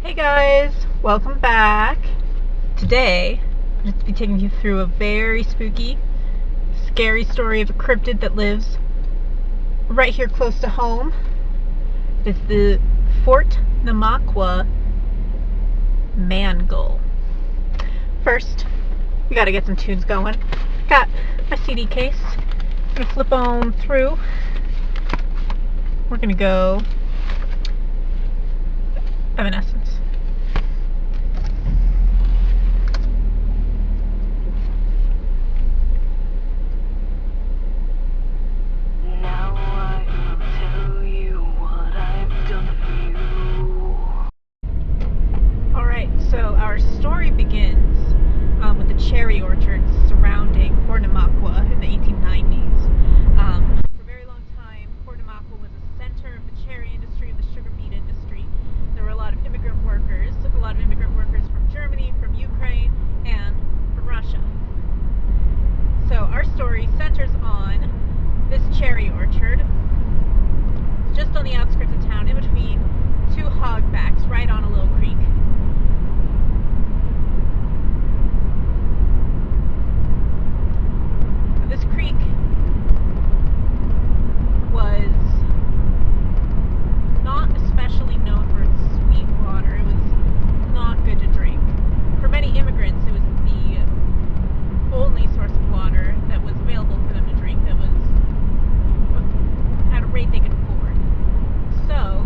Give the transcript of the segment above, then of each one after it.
Hey guys, welcome back. Today, I'm going to be taking you through a very spooky, scary story of a cryptid that lives right here close to home. It's the Fort Namaqua Man-Gull. First, we gotta get some tunes going. Got my CD case. I'm gonna flip on through. We're gonna go Evanescence. So our story begins with the cherry orchards surrounding Fort Namaqua in the 1890s. For a very long time, Fort Namaqua was a center of the cherry industry, of the sugar beet industry. There were a lot of immigrant workers from Germany, from Ukraine, and from Russia. So our story centers on this cherry orchard. It's just on the outskirts of town, in between two hogbacks, right on a little creek. This creek was not especially known for its sweet water. It was not good to drink. For many immigrants, it was the only source of water that was available for them to drink that was at a rate they could afford. So,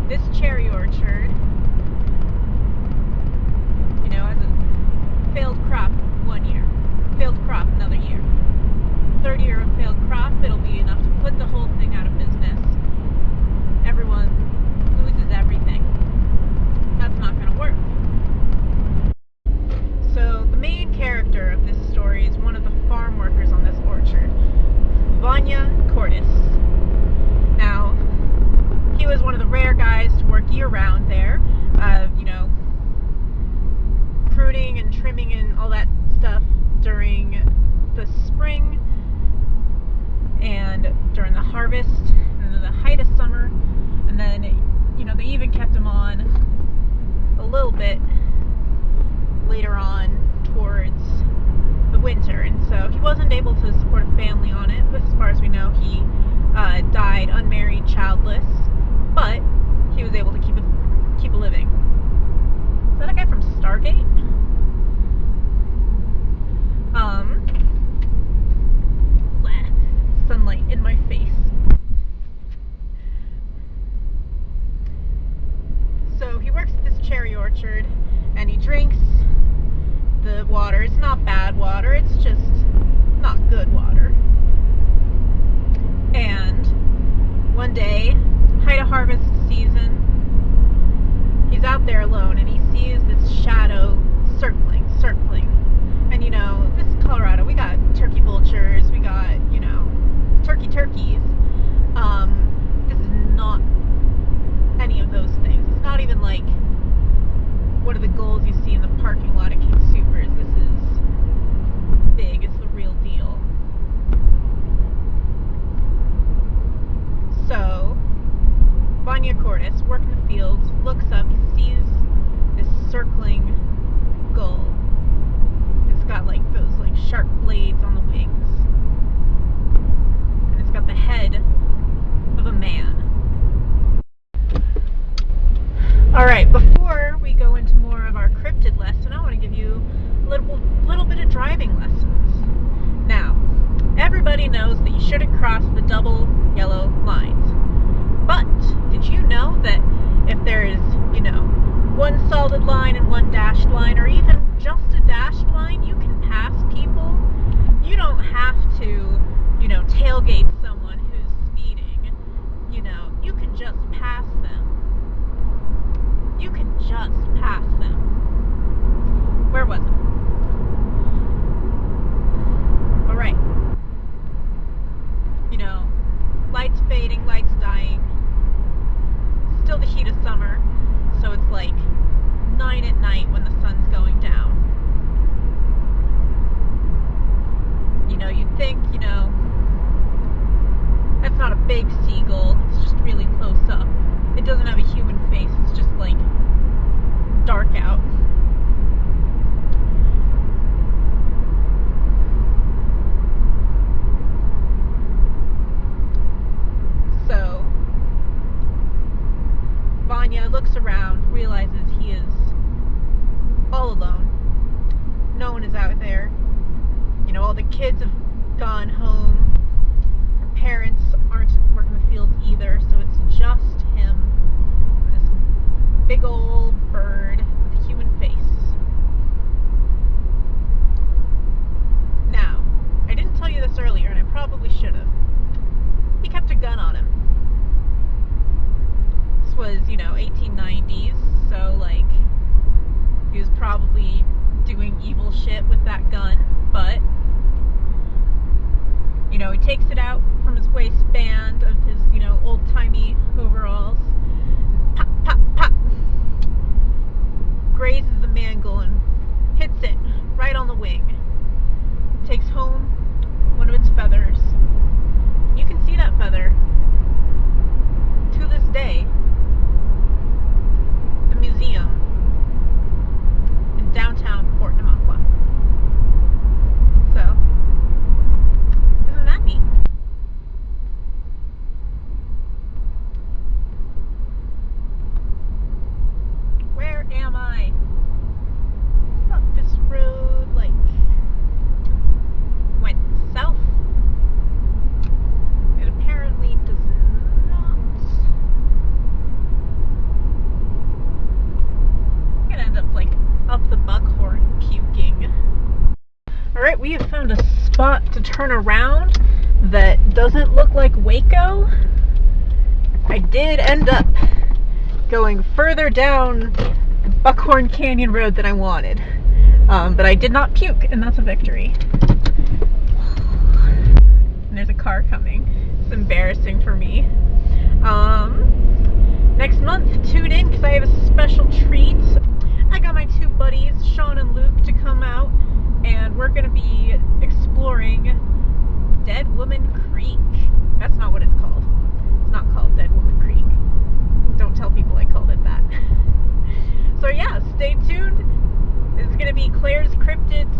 this cherry orchard, has a failed crop one year. Failed crop another year. Third year of failed crop, it'll be enough to put the whole thing out of business. Everyone loses everything. That's not going to work. So the main character of this story is one of the farm workers on this orchard, Vanya Cortis. Now, he was one of the rare guys to work year-round there, pruning and trimming and all that stuff during the spring and during the harvest and the height of summer, and then they even kept him on a little bit later on towards the winter, and so he wasn't able to support a family on it. But as far as we know, he died unmarried, childless, but he was able to keep a living. Is that a guy from Stargate? Sunlight in my face. So he works at this cherry orchard and he drinks the water. It's not bad water, it's just not good water. And one day, height of harvest season, he's out there alone and he sees this shadow circling. And this is Colorado. We got turkey vultures, we got, turkeys. This is not any of those things. It's not even like one of the gulls you see in the parking lot at King Soopers. This is big. It's the real deal. So, Vanya Cortis, working the fields, looks up, he sees this circling gull. It's got those sharp blades on the wings. And it's got the head of a man. Alright, before we go into more of our cryptid lesson, I want to give you a little bit of driving lessons. Now, everybody knows that you shouldn't cross the double yellow lines. But, did you know that if there is, one solid line and one dashed line, or even just a dashed line, you can pass people? You don't have to, tailgate someone who's speeding. You can just pass them. You can just pass them. Where was it? Alright. Lights fading, lights dying. Still the heat of summer, so it's 9 at night when the sun's going down. You'd think, that's not a big seagull, it's just really close up. It doesn't have a human face, it's just looks around, realizes he is all alone. No one is out there. You know, all the kids have gone home. Her parents aren't working the fields either, so it's just him. This big old bird with a human face. Now, I didn't tell you this earlier, and I probably should have. He kept a gun on him. This was, 1890s, so, like, he was probably doing evil shit with that gun, but, he takes it out from his waistband of his, old-timey overalls. Pop, pop, pop. Grazes the Man-Gull and hits it right on the wing. Takes home one of its feathers. You can see that feather to this day. The museum in downtown Port Namakwa. So, isn't that neat? Where am I? I thought this road, went south. It apparently does not. I'm gonna end up, up the Buckhorn puking. Alright, we have found a spot to turn around that doesn't look like Waco. I did end up going further down the Buckhorn Canyon Road than I wanted. But I did not puke, and that's a victory. And there's a car coming. It's embarrassing for me. Next month, tune in because I have a special treat. I got my two buddies, Sean and Luke, to come out, and we're going to be exploring Dead Woman Creek. That's not what it's called. It's not called Dead Woman Creek. Don't tell people I called it that. So yeah, stay tuned. This is going to be Claire's Cryptids